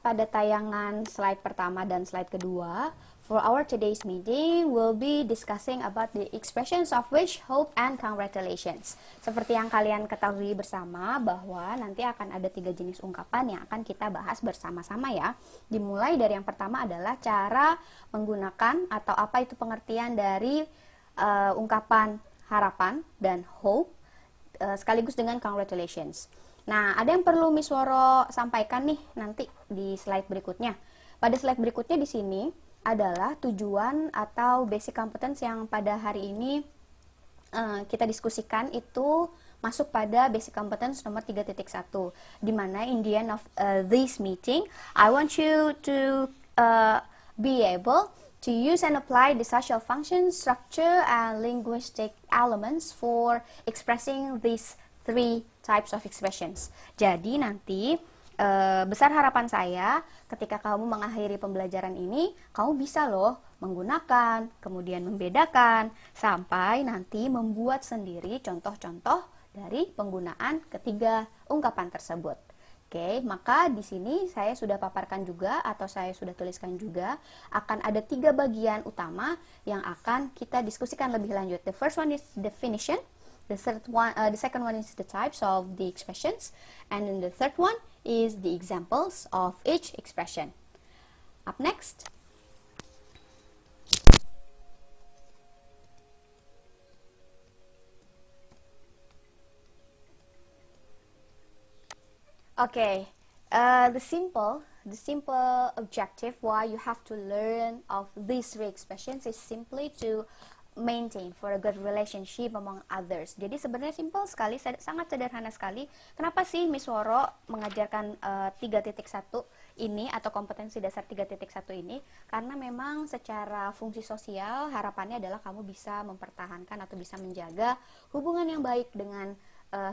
pada tayangan slide pertama dan slide kedua, for our today's meeting, we'll be discussing about the expressions of wish, hope, and congratulations. Seperti yang kalian ketahui bersama bahwa nanti akan ada 3 jenis ungkapan yang akan kita bahas bersama-sama ya. Dimulai dari yang pertama adalah cara menggunakan atau apa itu pengertian dari ungkapan harapan dan hope sekaligus dengan congratulations. Nah, ada yang perlu Miss Woro sampaikan nih nanti di slide berikutnya. Pada slide berikutnya di sini adalah tujuan atau basic competence yang pada hari ini kita diskusikan itu masuk pada basic competence nomor 3.1, di mana in the end of this meeting, I want you to be able to use and apply the social function, structure, and linguistic elements for expressing these 3 types of expressions. Jadi nanti besar harapan saya ketika kamu mengakhiri pembelajaran ini, kamu bisa loh menggunakan, kemudian membedakan, sampai nanti membuat sendiri contoh-contoh dari penggunaan ketiga ungkapan tersebut. Oke, maka di sini saya sudah paparkan juga atau saya sudah tuliskan juga akan ada 3 bagian utama yang akan kita diskusikan lebih lanjut. The first one is definition, the second one is the types of the expressions, and then the third one is the examples of each expression. Up next. Okay, the simple objective why you have to learn of these 3 expressions is simply to maintain for a good relationship among others. Jadi sebenarnya simple sekali, sangat sederhana sekali. Kenapa sih Miss Woro mengajarkan 3.1 ini atau kompetensi dasar 3.1 ini? Karena memang secara fungsi sosial harapannya adalah kamu bisa mempertahankan atau bisa menjaga hubungan yang baik dengan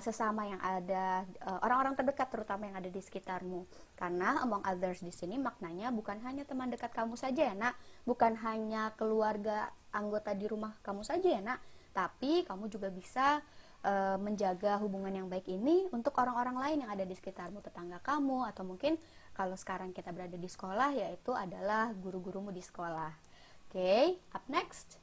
sesama yang ada, orang-orang terdekat terutama yang ada di sekitarmu. Karena among others di sini maknanya bukan hanya teman dekat kamu saja ya nak, bukan hanya keluarga anggota di rumah kamu saja ya nak, tapi kamu juga bisa menjaga hubungan yang baik ini untuk orang-orang lain yang ada di sekitarmu, tetangga kamu, atau mungkin kalau sekarang kita berada di sekolah, yaitu adalah guru-gurumu di sekolah. Okay, up next.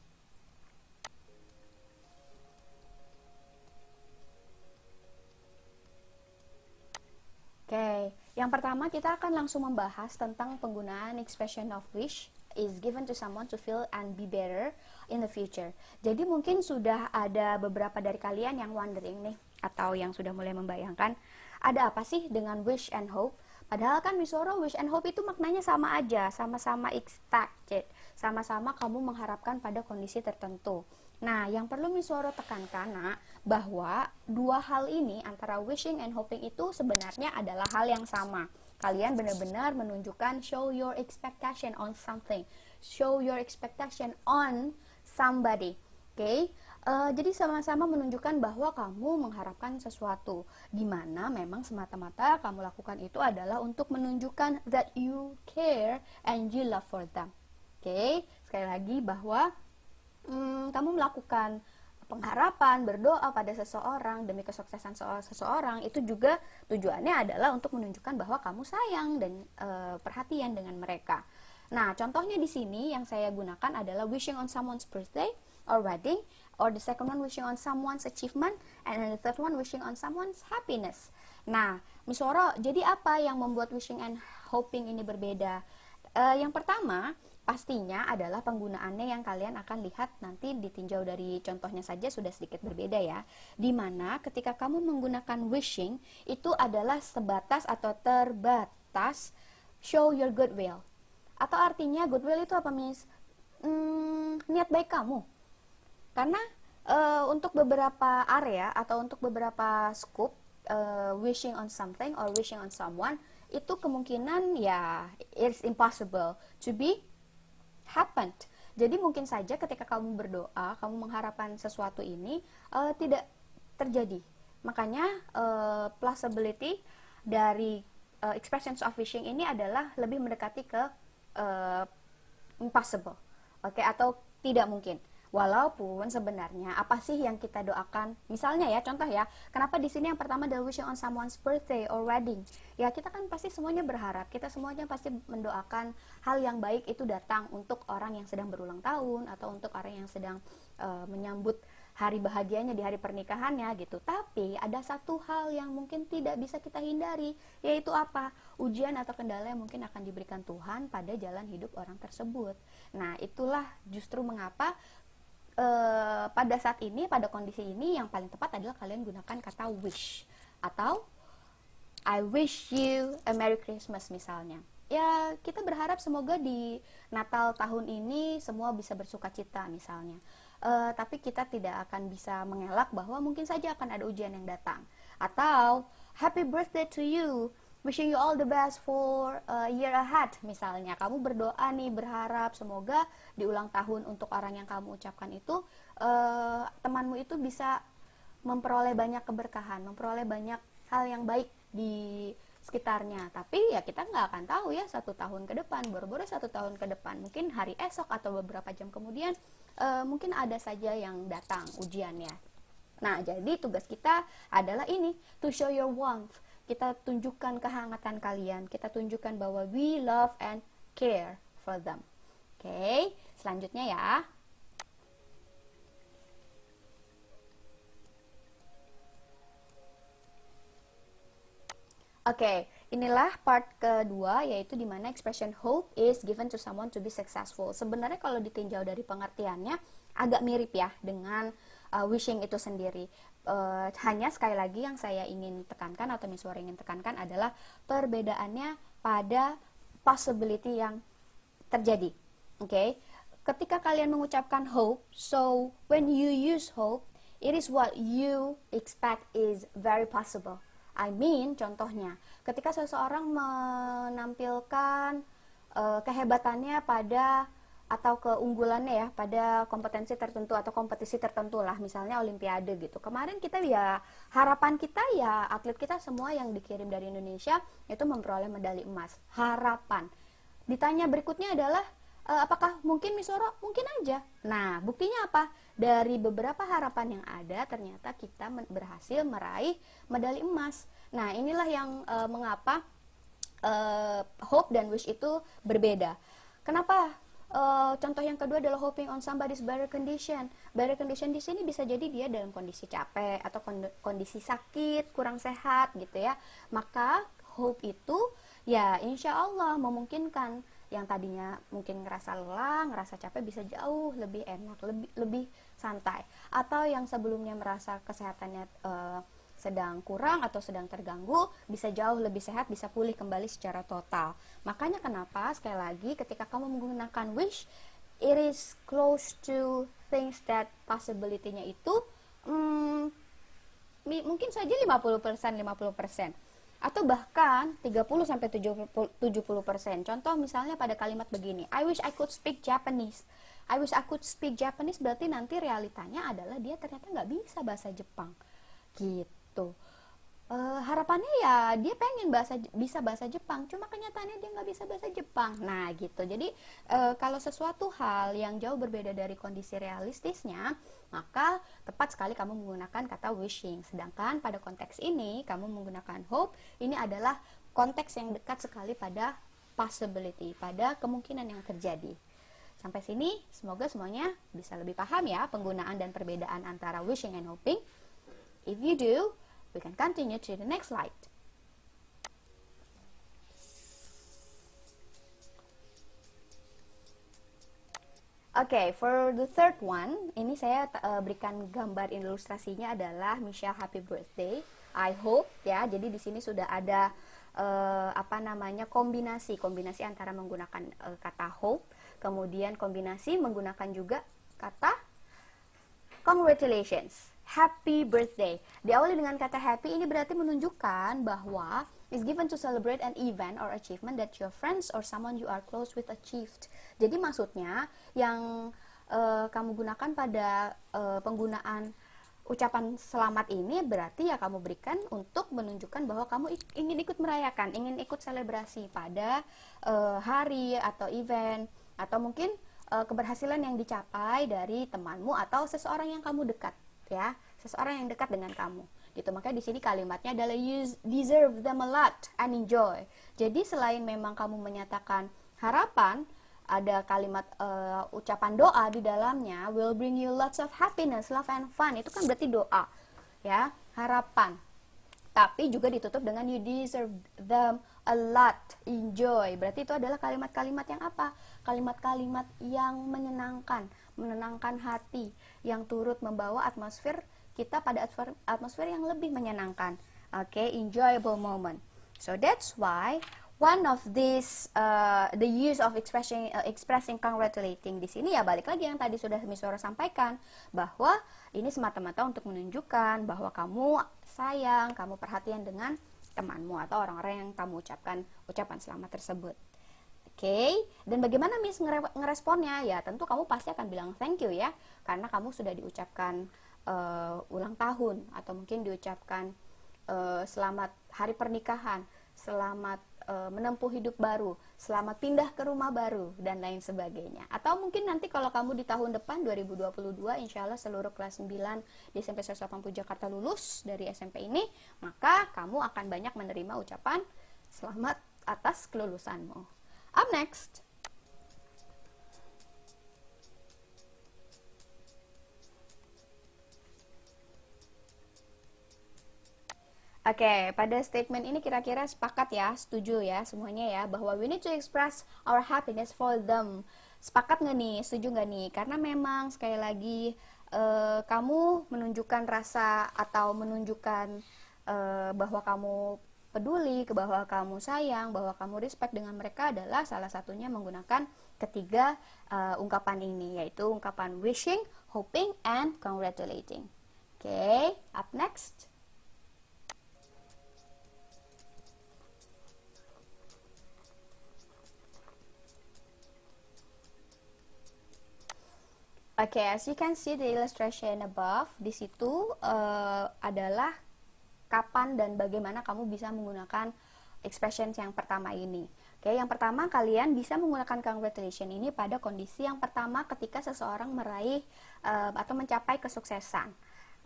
Oke, yang pertama kita akan langsung membahas tentang penggunaan expression of wish is given to someone to feel and be better in the future. Jadi mungkin sudah ada beberapa dari kalian yang wondering nih, atau yang sudah mulai membayangkan, ada apa sih dengan wish and hope? Padahal kan Miss Woro, wish and hope itu maknanya sama aja, sama-sama expected, sama-sama kamu mengharapkan pada kondisi tertentu. Nah, yang perlu Miss Woro tekankan, nak, bahwa 2 hal ini antara wishing and hoping itu sebenarnya adalah hal yang sama. Kalian benar-benar menunjukkan show your expectation on something, show your expectation on somebody. Okay? Jadi sama-sama menunjukkan bahwa kamu mengharapkan sesuatu, di mana memang semata-mata kamu lakukan itu adalah untuk menunjukkan that you care and you love for them. Okay? Sekali lagi bahwa kamu melakukan pengharapan, berdoa pada seseorang demi kesuksesan seseorang, itu juga tujuannya adalah untuk menunjukkan bahwa kamu sayang dan perhatian dengan mereka. Nah, contohnya di sini yang saya gunakan adalah wishing on someone's birthday or wedding, or the second one wishing on someone's achievement, and the third one wishing on someone's happiness. Nah, Miss Woro, jadi apa yang membuat wishing and hoping ini berbeda? Yang pertama, pastinya adalah penggunaannya yang kalian akan lihat nanti ditinjau dari contohnya saja sudah sedikit berbeda ya. Dimana ketika kamu menggunakan wishing, itu adalah sebatas atau terbatas show your goodwill. Atau artinya goodwill itu apa, Miss? Niat baik kamu. Karena untuk beberapa area atau untuk beberapa scope, wishing on something or wishing on someone, itu kemungkinan ya it's impossible to be happened. Jadi mungkin saja ketika kamu berdoa, kamu mengharapkan sesuatu ini tidak terjadi. Makanya plausibility dari expressions of wishing ini adalah lebih mendekati ke impossible. Oke, atau tidak mungkin. Walaupun sebenarnya apa sih yang kita doakan? Misalnya ya, contoh ya, kenapa di sini yang pertama adalah wishing on someone's birthday or wedding? Ya kita kan pasti semuanya berharap, kita semuanya pasti mendoakan hal yang baik itu datang untuk orang yang sedang berulang tahun atau untuk orang yang sedang menyambut hari bahagianya di hari pernikahannya gitu. Tapi ada satu hal yang mungkin tidak bisa kita hindari, yaitu apa? Ujian atau kendala yang mungkin akan diberikan Tuhan pada jalan hidup orang tersebut. Nah, itulah justru mengapa pada saat ini, pada kondisi ini yang paling tepat adalah kalian gunakan kata wish atau I wish you a Merry Christmas misalnya. Ya, kita berharap semoga di Natal tahun ini semua bisa bersuka cita misalnya. Tapi kita tidak akan bisa mengelak bahwa mungkin saja akan ada ujian yang datang. Atau happy birthday to you, wishing you all the best for a year ahead misalnya. Kamu berdoa nih, berharap semoga di ulang tahun untuk orang yang kamu ucapkan itu temanmu itu bisa memperoleh banyak keberkahan, memperoleh banyak hal yang baik di sekitarnya. Tapi ya kita nggak akan tahu ya 1 tahun ke depan, baru-baru 1 tahun ke depan, mungkin hari esok atau beberapa jam kemudian mungkin ada saja yang datang ujiannya. Nah, jadi tugas kita adalah ini, to show your warmth. Kita tunjukkan kehangatan kalian, kita tunjukkan bahwa we love and care for them. Oke, selanjutnya ya. Oke, inilah part kedua, yaitu dimana expression hope is given to someone to be successful. Sebenarnya kalau ditinjau dari pengertiannya agak mirip ya dengan wishing itu sendiri. Hanya sekali lagi yang saya ingin tekankan atau Miss Wara ingin tekankan adalah perbedaannya pada possibility yang terjadi. Oke, ketika kalian mengucapkan hope, so when you use hope, it is what you expect is very possible. I mean, contohnya, ketika seseorang menampilkan kehebatannya pada atau keunggulannya ya pada kompetensi tertentu atau kompetisi tertentu lah, misalnya olimpiade gitu. Kemarin kita ya, harapan kita ya atlet kita semua yang dikirim dari Indonesia itu memperoleh medali emas. Harapan. Ditanya berikutnya adalah apakah mungkin Miss Wara? Mungkin aja. Nah, buktinya apa? Dari beberapa harapan yang ada, ternyata kita berhasil meraih medali emas. Nah, inilah yang mengapa hope dan wish itu berbeda. Kenapa? Contoh yang kedua adalah hoping on somebody's better condition. Better condition di sini bisa jadi dia dalam kondisi capek atau kondisi sakit, kurang sehat gitu ya. Maka hope itu ya insya Allah memungkinkan yang tadinya mungkin ngerasa lelah, ngerasa capek bisa jauh lebih enak, lebih santai. Atau yang sebelumnya merasa kesehatannya sedang kurang atau sedang terganggu, bisa jauh lebih sehat, bisa pulih kembali secara total. Makanya kenapa sekali lagi ketika kamu menggunakan wish, it is close to things that possibility-nya itu mungkin saja 50%, 50%. Atau bahkan 30-70%. Contoh misalnya pada kalimat begini, I wish I could speak Japanese. I wish I could speak Japanese berarti nanti realitanya adalah dia ternyata nggak bisa bahasa Jepang. Gitu. Harapannya ya dia pengen bisa bahasa Jepang, cuma kenyataannya dia nggak bisa bahasa Jepang. Nah gitu. Jadi kalau sesuatu hal yang jauh berbeda dari kondisi realistisnya, maka tepat sekali kamu menggunakan kata wishing. Sedangkan pada konteks ini kamu menggunakan hope. Ini adalah konteks yang dekat sekali pada possibility, pada kemungkinan yang terjadi. Sampai sini semoga semuanya bisa lebih paham ya penggunaan dan perbedaan antara wishing and hoping. If you do, we can continue to the next slide. Okay, for the third one, ini saya berikan gambar ilustrasinya adalah Michelle happy birthday. I hope ya. Jadi di sini sudah ada kombinasi antara menggunakan kata hope, kemudian kombinasi menggunakan juga kata congratulations. Happy birthday. Diawali dengan kata happy ini berarti menunjukkan bahwa is given to celebrate an event or achievement that your friends or someone you are close with achieved. Jadi maksudnya yang kamu gunakan pada penggunaan ucapan selamat ini berarti ya kamu berikan untuk menunjukkan bahwa kamu ingin ikut merayakan, ingin ikut selebrasi pada hari atau event atau mungkin keberhasilan yang dicapai dari temanmu atau seseorang yang kamu dekat, ya, seseorang yang dekat dengan kamu gitu. Makanya di sini kalimatnya adalah you deserve them a lot and enjoy. Jadi selain memang kamu menyatakan harapan, ada kalimat ucapan doa di dalamnya, will bring you lots of happiness, love and fun. Itu kan berarti doa, ya, harapan. Tapi juga ditutup dengan you deserve them a lot, enjoy. Berarti itu adalah kalimat-kalimat yang apa? Kalimat-kalimat yang menyenangkan, menenangkan hati, yang turut membawa atmosfer kita pada atmosfer yang lebih menyenangkan. Oke, enjoyable moment. So that's why one of these the use of expressing congratulating di sini, ya balik lagi yang tadi sudah Miss Sora sampaikan, bahwa ini semata-mata untuk menunjukkan bahwa kamu sayang, kamu perhatian dengan temanmu atau orang-orang yang kamu ucapan selamat tersebut. Oke, dan bagaimana Miss ngeresponnya? Ya tentu kamu pasti akan bilang thank you ya, karena kamu sudah diucapkan ulang tahun, atau mungkin diucapkan selamat hari pernikahan, selamat menempuh hidup baru, selamat pindah ke rumah baru, dan lain sebagainya. Atau mungkin nanti kalau kamu di tahun depan 2022, insya Allah seluruh kelas 9 di SMP 180 Jakarta lulus dari SMP ini, maka kamu akan banyak menerima ucapan selamat atas kelulusanmu. Up next, oke, pada statement ini kira-kira sepakat ya, setuju ya semuanya ya, bahwa we need to express our happiness for them. Sepakat nggak nih, setuju nggak nih? Karena memang sekali lagi kamu menunjukkan rasa atau menunjukkan bahwa kamu peduli, bahwa kamu sayang, bahwa kamu respect dengan mereka adalah salah satunya menggunakan ketiga ungkapan ini, yaitu ungkapan wishing, hoping, and congratulating. Oke, up next. Oke, as you can see the illustration above, di situ adalah kapan dan bagaimana kamu bisa menggunakan expression yang pertama ini. Oke, yang pertama kalian bisa menggunakan congratulation ini pada kondisi yang pertama ketika seseorang meraih atau mencapai kesuksesan.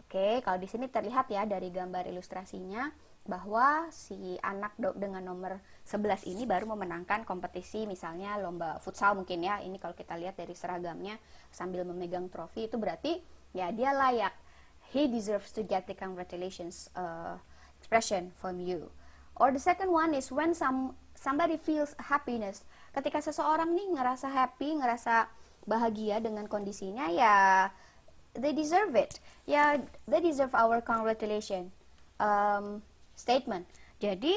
Oke, kalau di sini terlihat ya dari gambar ilustrasinya bahwa si anak dengan nomor 11 ini baru memenangkan kompetisi, misalnya lomba futsal mungkin ya. Ini kalau kita lihat dari seragamnya sambil memegang trofi, itu berarti ya dia layak. He deserves to get the congratulations expression from you. Or the second one is when somebody feels happiness. Ketika seseorang nih ngerasa happy, ngerasa bahagia dengan kondisinya, ya they deserve it. Ya, they deserve our congratulation statement. Jadi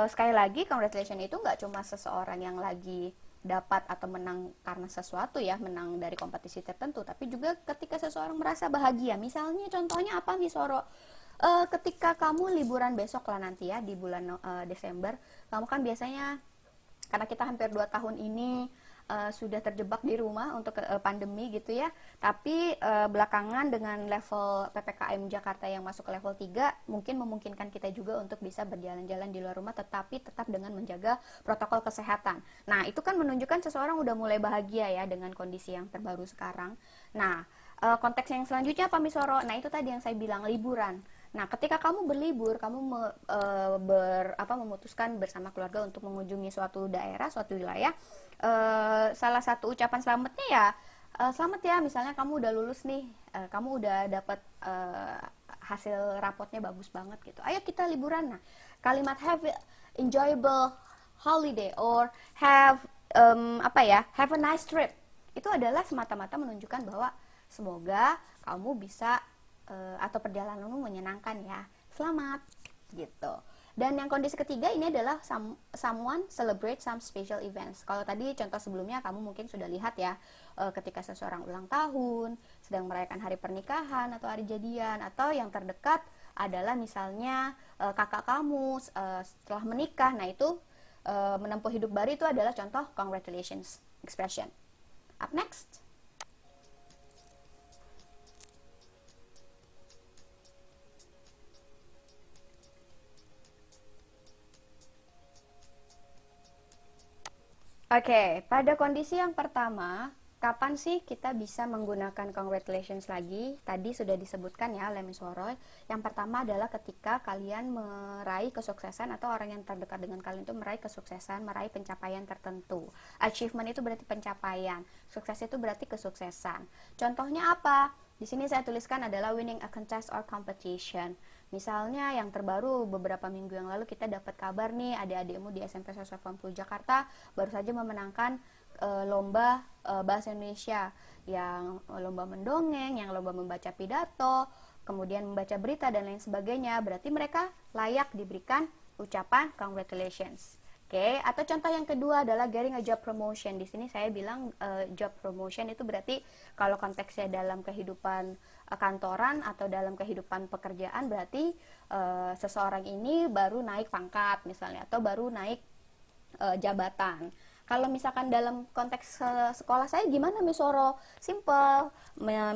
sekali lagi congratulation itu nggak cuma seseorang yang lagi dapat atau menang karena sesuatu ya, menang dari kompetisi tertentu, tapi juga ketika seseorang merasa bahagia. Misalnya contohnya apa nih Soro? Ketika kamu liburan besok lah nanti ya di bulan Desember, kamu kan biasanya karena kita hampir 2 tahun ini sudah terjebak di rumah untuk pandemi gitu ya. Tapi belakangan dengan level PPKM Jakarta yang masuk ke level 3 mungkin memungkinkan kita juga untuk bisa berjalan-jalan di luar rumah, tetapi tetap dengan menjaga protokol kesehatan. Nah, itu kan menunjukkan seseorang udah mulai bahagia ya dengan kondisi yang terbaru sekarang. Nah, konteks yang selanjutnya apa Misoro? Nah, itu tadi yang saya bilang, liburan. Nah, ketika kamu berlibur, kamu memutuskan bersama keluarga untuk mengunjungi suatu daerah, suatu wilayah, salah satu ucapan selamatnya ya, selamat ya, misalnya kamu udah lulus nih, kamu udah dapat hasil rapotnya bagus banget gitu. Ayo kita liburan. Nah, kalimat have enjoyable holiday or have have a nice trip. Itu adalah semata-mata menunjukkan bahwa semoga kamu bisa atau perjalananmu menyenangkan ya, selamat gitu. Dan yang kondisi ketiga ini adalah someone celebrate some special events. Kalau tadi contoh sebelumnya kamu mungkin sudah lihat ya, ketika seseorang ulang tahun, sedang merayakan hari pernikahan atau hari jadian, atau yang terdekat adalah misalnya kakak kamu setelah menikah. Nah, itu menempuh hidup baru, itu adalah contoh congratulations expression. Up next. Oke, pada kondisi yang pertama, Kapan sih kita bisa menggunakan congratulations lagi? Tadi sudah disebutkan ya oleh Miss Woroy. Yang pertama adalah ketika kalian meraih kesuksesan atau orang yang terdekat dengan kalian itu meraih kesuksesan, meraih pencapaian tertentu. Achievement itu berarti pencapaian, sukses itu berarti kesuksesan. Contohnya apa? Di sini saya tuliskan adalah winning a contest or competition. Misalnya yang terbaru beberapa minggu yang lalu kita dapat kabar nih adik-adikmu di SMP 180 Jakarta baru saja memenangkan lomba bahasa Indonesia, yang lomba mendongeng, yang lomba membaca pidato, kemudian membaca berita dan lain sebagainya. Berarti mereka layak diberikan ucapan congratulations. Oke, atau contoh yang kedua adalah getting a job promotion. Di sini saya bilang job promotion itu berarti kalau konteksnya dalam kehidupan kantoran atau dalam kehidupan pekerjaan berarti seseorang ini baru naik pangkat misalnya atau baru naik jabatan. Kalau misalkan dalam konteks sekolah saya gimana Miss Woro? Simple.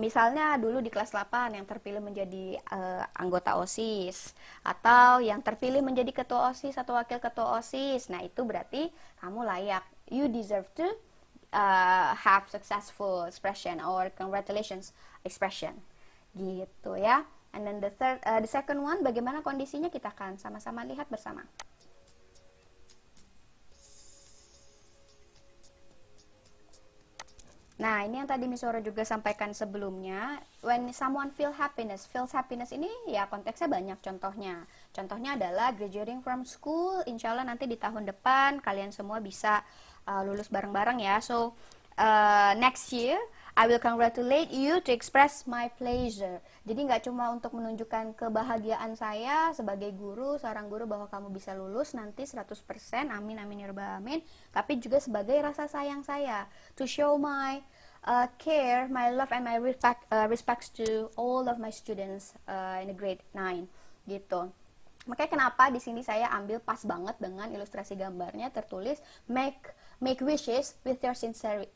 Misalnya dulu di kelas 8 yang terpilih menjadi anggota OSIS atau yang terpilih menjadi ketua OSIS atau wakil ketua OSIS. Nah, itu berarti kamu layak. You deserve to have successful expression or congratulations expression. Gitu ya. And then the second one, bagaimana kondisinya kita akan sama-sama lihat bersama. Nah, ini yang tadi Miss Woro juga sampaikan sebelumnya. When someone feels happiness ini ya konteksnya banyak contohnya. Contohnya adalah graduating from school. Insya Allah nanti di tahun depan kalian semua bisa lulus bareng-bareng ya. So, next year I will congratulate you to express my pleasure. Jadi nggak cuma untuk menunjukkan kebahagiaan saya sebagai guru, seorang guru bahwa kamu bisa lulus nanti 100%, amin amin ya rabbal alamin, tapi juga sebagai rasa sayang saya, to show my care, my love and my respects to all of my students in the grade 9 gitu. Makanya kenapa di sini saya ambil pas banget dengan ilustrasi gambarnya tertulis make wishes with your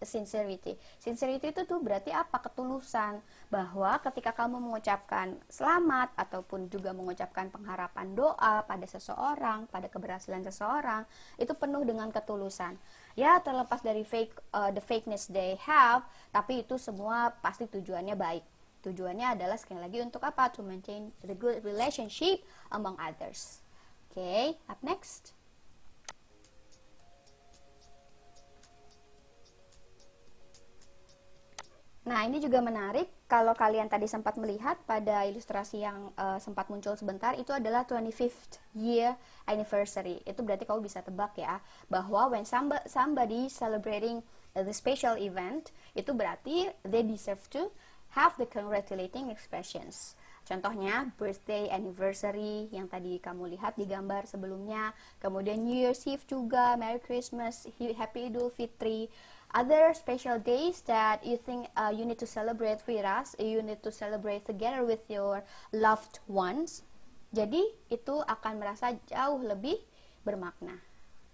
sincerity. Sincerity itu tuh berarti apa? Ketulusan. Bahwa ketika kamu mengucapkan selamat ataupun juga mengucapkan pengharapan doa pada seseorang, pada keberhasilan seseorang, itu penuh dengan ketulusan. Ya, terlepas dari the fakeness they have, tapi itu semua pasti tujuannya baik. Tujuannya adalah sekali lagi untuk apa? To maintain the good relationship among others. Okay, up next. Nah, ini juga menarik. Kalau kalian tadi sempat melihat pada ilustrasi yang sempat muncul sebentar, itu adalah 25th year anniversary. Itu berarti kamu bisa tebak ya, bahwa when somebody celebrating the special event, itu berarti they deserve to have the congratulating expressions. Contohnya birthday, anniversary yang tadi kamu lihat di gambar sebelumnya, kemudian New Year's Eve juga, Merry Christmas, Happy Idul Fitri, other special days that you think you need to celebrate with us, you need to celebrate together with your loved ones. Jadi itu akan merasa jauh lebih bermakna.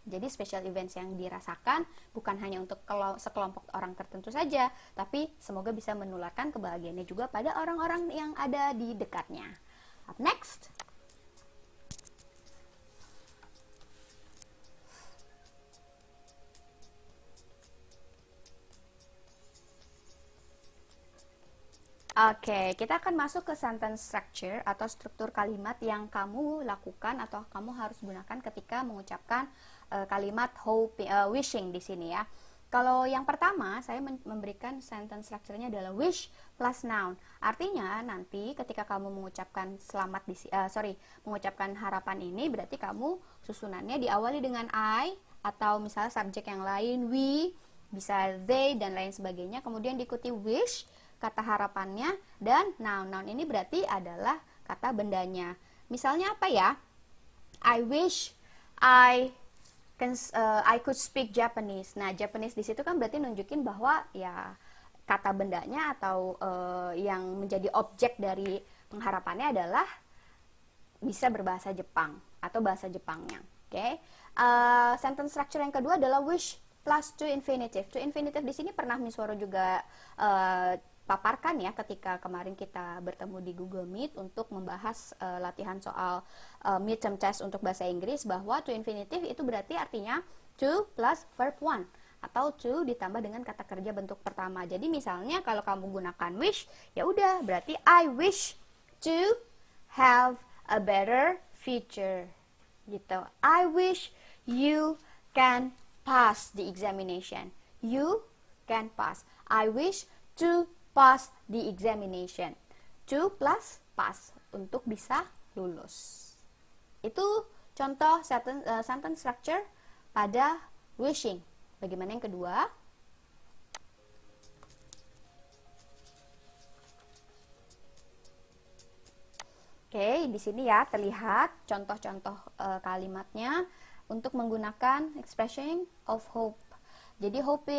Jadi special events yang dirasakan bukan hanya untuk sekelompok orang tertentu saja, tapi semoga bisa menularkan kebahagiaannya juga pada orang-orang yang ada di dekatnya. Up next. Oke, kita akan masuk ke sentence structure atau struktur kalimat yang kamu lakukan atau kamu harus gunakan ketika mengucapkan kalimat wishing di sini ya. Kalau yang pertama, saya memberikan sentence structure-nya adalah wish plus noun. Artinya nanti ketika kamu mengucapkan mengucapkan harapan ini, berarti kamu susunannya diawali dengan I atau misalnya subjek yang lain, we, bisa they dan lain sebagainya. Kemudian diikuti wish, kata harapannya, dan noun ini berarti adalah kata bendanya. Misalnya apa ya? I wish I could speak Japanese. Nah, Japanese di situ kan berarti nunjukin bahwa ya kata bendanya atau yang menjadi objek dari pengharapannya adalah bisa berbahasa Jepang atau bahasa Jepangnya. Oke. Sentence structure yang kedua adalah wish plus to infinitive. To infinitive di sini pernah Miss Woro juga paparkan ya ketika kemarin kita bertemu di Google Meet untuk membahas latihan soal midterm test untuk bahasa Inggris, bahwa to infinitive itu berarti artinya to plus verb one atau to ditambah dengan kata kerja bentuk pertama. Jadi misalnya kalau kamu gunakan wish, ya udah berarti I wish to have a better future. Gitu. I wish you can pass the examination. You can pass. I wish to pass the examination. To plus pass untuk bisa lulus. Itu contoh sentence structure pada wishing. Bagaimana yang kedua? Oke, di sini ya terlihat contoh-contoh kalimatnya untuk menggunakan expression of hope. Jadi hope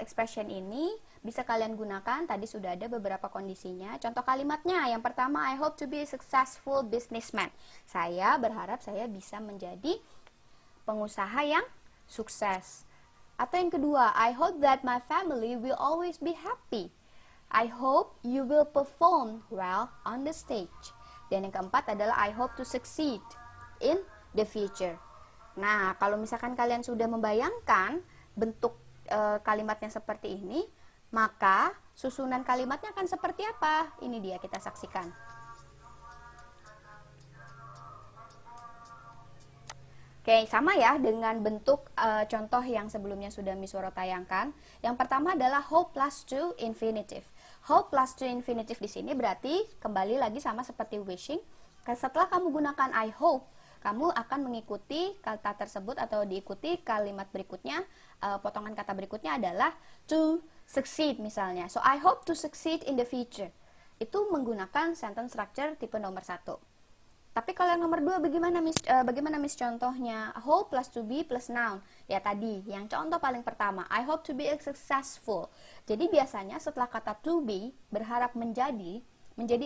expression ini bisa kalian gunakan, tadi sudah ada beberapa kondisinya. Contoh kalimatnya, yang pertama, I hope to be a successful businessman. Saya berharap saya bisa menjadi pengusaha yang sukses. Atau yang kedua, I hope that my family will always be happy. I hope you will perform well on the stage. Dan yang keempat adalah I hope to succeed in the future. Nah, kalau misalkan kalian sudah membayangkan bentuk kalimatnya seperti ini, maka susunan kalimatnya akan seperti apa? Ini dia, kita saksikan. Oke, sama ya dengan bentuk contoh yang sebelumnya sudah Miss Woro tayangkan. Yang pertama adalah hope plus to infinitive. Hope plus to infinitive di sini berarti kembali lagi sama seperti wishing. Setelah kamu gunakan I hope, kamu akan mengikuti kata tersebut atau diikuti kalimat berikutnya, potongan kata berikutnya adalah to succeed misalnya. So, I hope to succeed in the future. Itu menggunakan sentence structure tipe nomor 1. Tapi kalau yang nomor 2 bagaimana Miss contohnya? Hope plus to be plus noun. Ya tadi, yang contoh paling pertama, I hope to be successful. Jadi biasanya setelah kata to be, berharap menjadi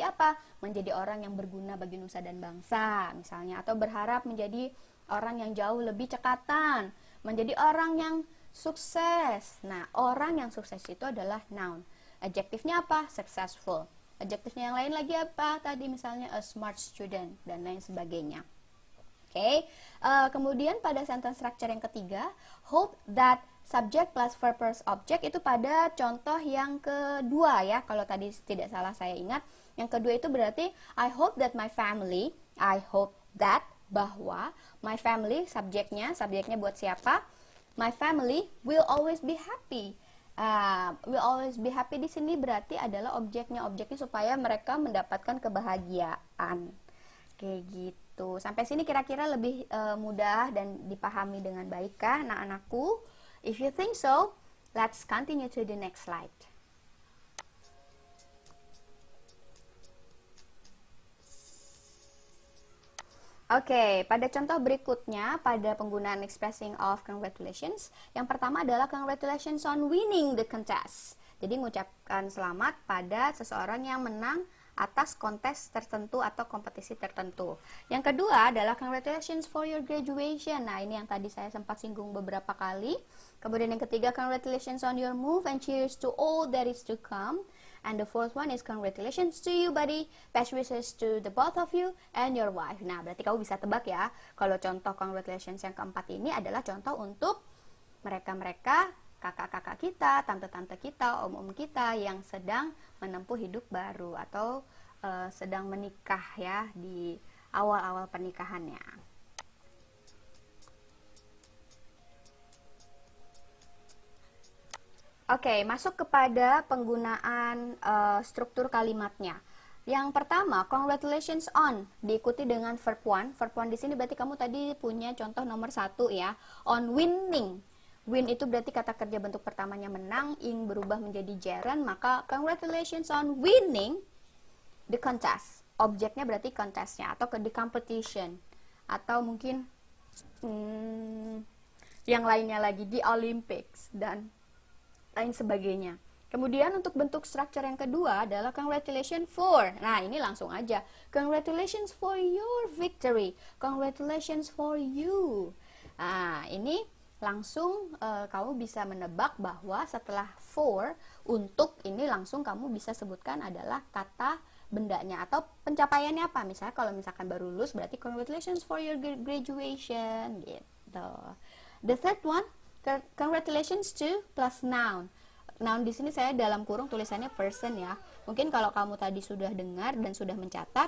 apa? Menjadi orang yang berguna bagi nusa dan bangsa misalnya, atau berharap menjadi orang yang jauh lebih cekatan, menjadi orang yang sukses. Nah, orang yang sukses itu adalah noun. Adjektifnya apa? Successful. Adjektifnya yang lain lagi apa? Tadi misalnya a smart student dan lain sebagainya. Oke. Kemudian pada sentence structure yang ketiga, hope that subject plus verb plus object itu pada contoh yang kedua ya. Kalau tadi tidak salah saya ingat, yang kedua itu berarti I hope that my family, I hope that bahwa my family subjeknya buat siapa? My family will always be happy. Will always be happy di sini berarti adalah objeknya supaya mereka mendapatkan kebahagiaan. Kayak gitu. Sampai sini kira-kira lebih mudah dan dipahami dengan baik kah anak-anakku? If you think so, let's continue to the next slide. Oke, pada contoh berikutnya, pada penggunaan expressing of congratulations, yang pertama adalah congratulations on winning the contest. Jadi mengucapkan selamat pada seseorang yang menang atas kontes tertentu atau kompetisi tertentu. Yang kedua adalah congratulations for your graduation. Nah, ini yang tadi saya sempat singgung beberapa kali. Kemudian yang ketiga, congratulations on your move and cheers to all that is to come. And the fourth one is congratulations to you buddy, best wishes to the both of you and your wife. Nah, berarti kamu bisa tebak ya, kalau contoh congratulations yang keempat ini adalah contoh untuk mereka-mereka, kakak-kakak kita, tante-tante kita, om-om kita yang sedang menempuh hidup baru atau sedang menikah ya, di awal-awal pernikahannya. Oke, masuk kepada penggunaan struktur kalimatnya. Yang pertama, congratulations on diikuti dengan verb one. Verb one di sini berarti kamu tadi punya contoh nomor 1 ya. On winning. Win itu berarti kata kerja bentuk pertamanya menang, ing berubah menjadi gerund, maka congratulations on winning the contest. Objeknya berarti contestnya atau the competition. Atau mungkin yang lainnya lagi di Olympics dan lain sebagainya. Kemudian untuk bentuk structure yang kedua adalah congratulations for. Nah, ini langsung aja. Congratulations for your victory. Congratulations for you. Nah, ini langsung kamu bisa menebak bahwa setelah for, untuk ini langsung kamu bisa sebutkan adalah kata bendanya atau pencapaiannya apa. Misalnya kalau misalkan baru lulus berarti congratulations for your graduation gitu. The third one, Congratulations to plus noun. Noun di sini saya dalam kurung tulisannya person ya. Mungkin kalau kamu tadi sudah dengar dan sudah mencatat,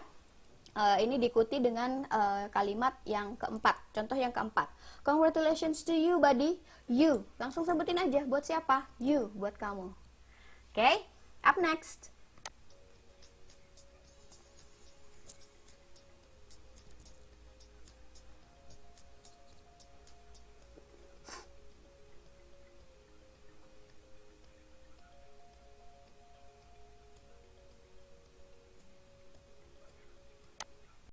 ini diikuti dengan kalimat yang keempat. Contoh yang keempat. Congratulations to you, buddy. You. Langsung sebutin aja buat siapa? You, buat kamu. Okay? Up next.